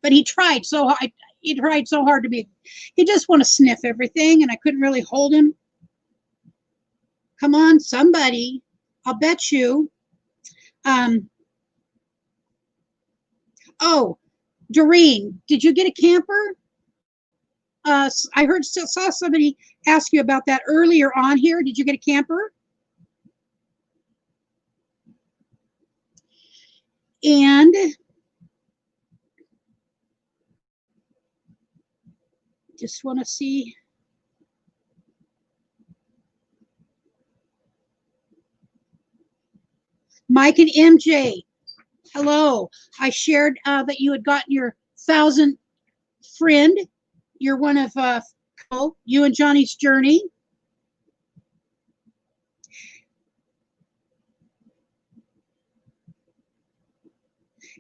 But he tried so hard. He tried so hard to be. He just want to sniff everything, and I couldn't really hold him. Come on, somebody. I'll bet you. Oh, Doreen, did you get a camper? I saw somebody ask you about that earlier on here. Did you get a camper? And Just want to see. Mike and MJ, hello. I shared that you had gotten your 1,000th friend. You're one of you and Johnny's journey.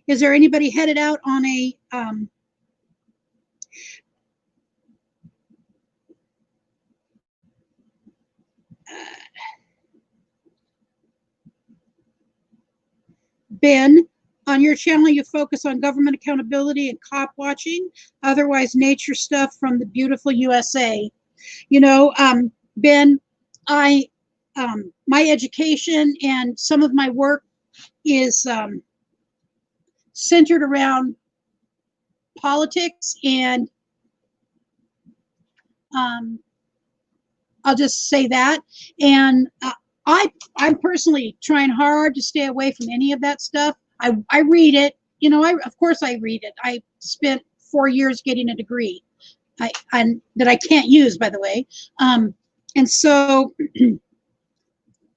Is there anybody headed out on a Ben, on your channel, you focus on government accountability and cop watching, otherwise nature stuff from the beautiful USA. You know, Ben, my education and some of my work is centered around politics, and I'll just say that. And I'm personally trying hard to stay away from any of that stuff. I read it, you know. Of course I read it. I spent 4 years getting a degree, that I can't use, by the way. And so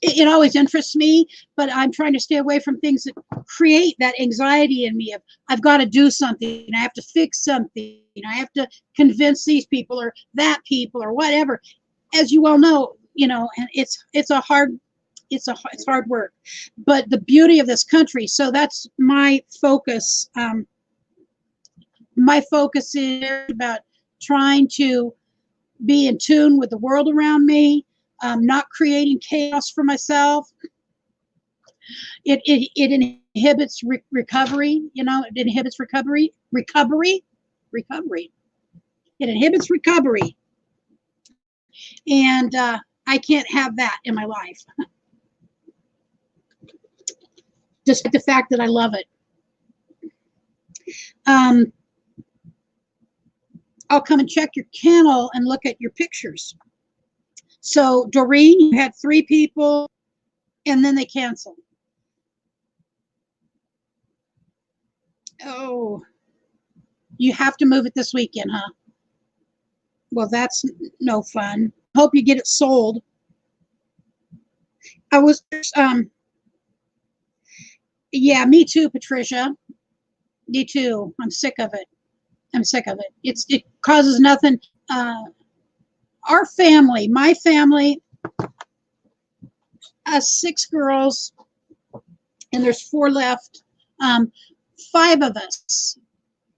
it always interests me, but I'm trying to stay away from things that create that anxiety in me of I've got to do something, I have to fix something, I have to convince these people or that people or whatever. As you well know, you know, and it's hard work, but the beauty of this country. So that's my focus. My focus is about trying to be in tune with the world around me, not creating chaos for myself. It inhibits recovery. You know, it inhibits recovery. It inhibits recovery, and I can't have that in my life. Despite the fact that I love it. I'll come and check your channel and look at your pictures. So Doreen, you had 3 people and then they canceled. Oh, you have to move it this weekend, huh? Well, that's no fun. Hope you get it sold. I was, yeah, me too, Patricia. Me too. I'm sick of it. I'm sick of it. It causes nothing. Our family, my family, 6 girls, and there's 4 left. 5 of us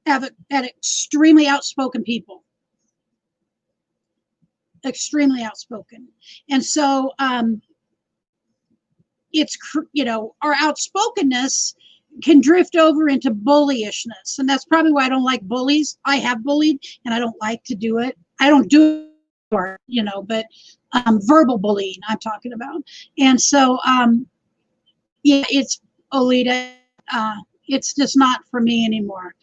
have extremely outspoken people. Extremely outspoken. And so it's, you know, our outspokenness can drift over into bullyishness. And that's probably why I don't like bullies. I have bullied and I don't like to do it. I don't do it, you know, but verbal bullying I'm talking about. And so, yeah, it's Olita. It's just not for me anymore.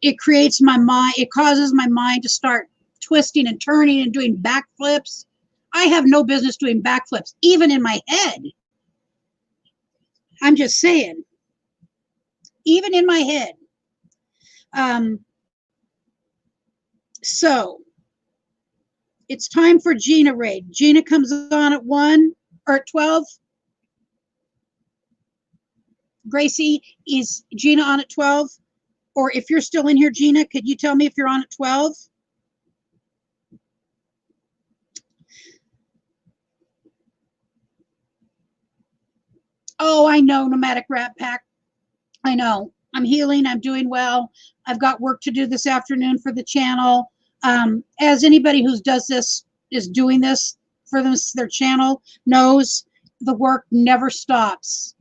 It creates my mind. It causes my mind to start twisting and turning and doing backflips. I have no business doing backflips, even in my head. I'm just saying, even in my head. So it's time for Gina Raid. Gina comes on at 1 or at 12. Gracie, is Gina on at 12? Or if you're still in here, Gina, could you tell me if you're on at 12? Oh, I know, Nomadic Rat Pack. I know. I'm healing. I'm doing well. I've got work to do this afternoon for the channel. As anybody who does this, is doing this for their channel, knows the work never stops.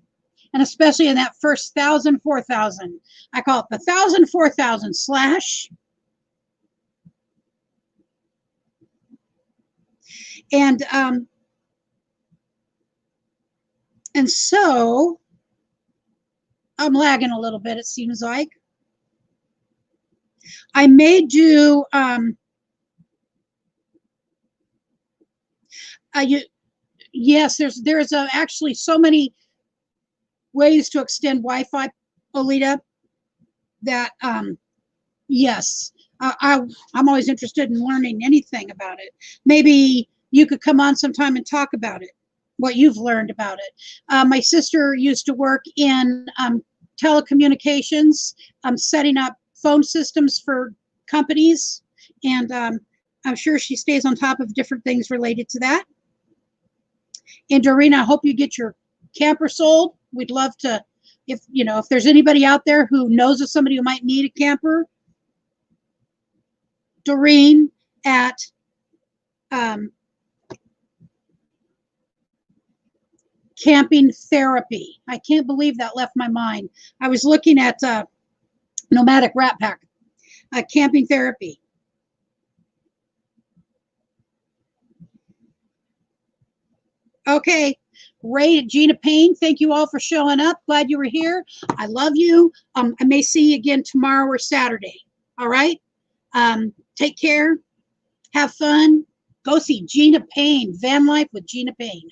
And especially in that first 1,000, 4,000. I call it the 1,000, 4,000 slash. And so I'm lagging a little bit, it seems like. I may do yes, there's actually so many ways to extend Wi-Fi, Olita, that Yes. I'm always interested in learning anything about it. Maybe you could come on sometime and talk about it, what you've learned about it. My sister used to work in telecommunications, setting up phone systems for companies, and I'm sure she stays on top of different things related to that. And Doreen, I hope you get your camper sold. We'd love to, if there's anybody out there who knows of somebody who might need a camper, Doreen at Camping Therapy. I can't believe that left my mind. I was looking at Nomadic Rat Pack, Camping Therapy. Okay, Ray, Gina Payne, thank you all for showing up. Glad you were here. I love you. I may see you again tomorrow or Saturday. All right? Take care. Have fun. Go see Gina Payne, Van Life with Gina Payne.